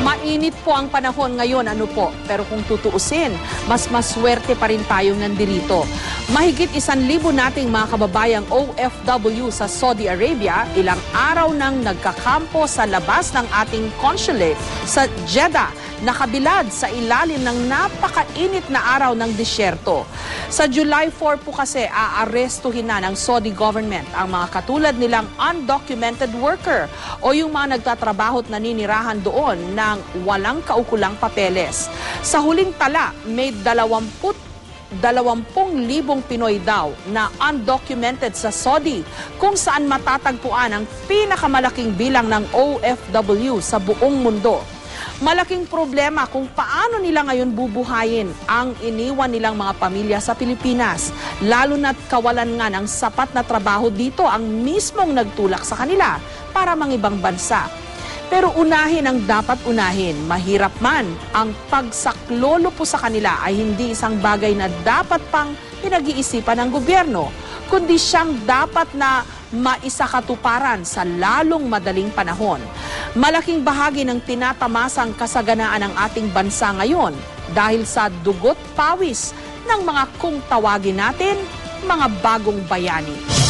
Mainit po ang panahon ngayon, ano po? Pero kung tutuusin, mas maswerte pa rin tayong nandirito. Mahigit 1,000 nating mga kababayang OFW sa Saudi Arabia, ilang araw nang nagkakampo sa labas ng ating consulate sa Jeddah, nakabilad sa ilalim ng napakainit na araw ng disyerto. Sa July 4 po kasi, aarestuhin na ng Saudi government ang mga katulad nilang undocumented worker o yung mga nagtatrabaho at naninirahan doon ng walang kaukulang papeles. Sa huling tala, may 20,000 Pinoy daw na undocumented sa Saudi, kung saan matatagpuan ang pinakamalaking bilang ng OFW sa buong mundo. Malaking problema kung paano nila ngayon bubuhayin ang iniwan nilang mga pamilya sa Pilipinas, lalo na't kawalan nga ng sapat na trabaho dito ang mismong nagtulak sa kanila para mangibang bansa. Pero unahin ang dapat unahin. Mahirap man, ang pagsaklolo po sa kanila ay hindi isang bagay na dapat pang pinag-iisipan ng gobyerno, kundi siyang dapat na maisakatuparan sa lalong madaling panahon. Malaking bahagi ng tinatamasang kasaganaan ng ating bansa ngayon dahil sa dugot pawis ng mga kung tawagin natin, mga bagong bayani.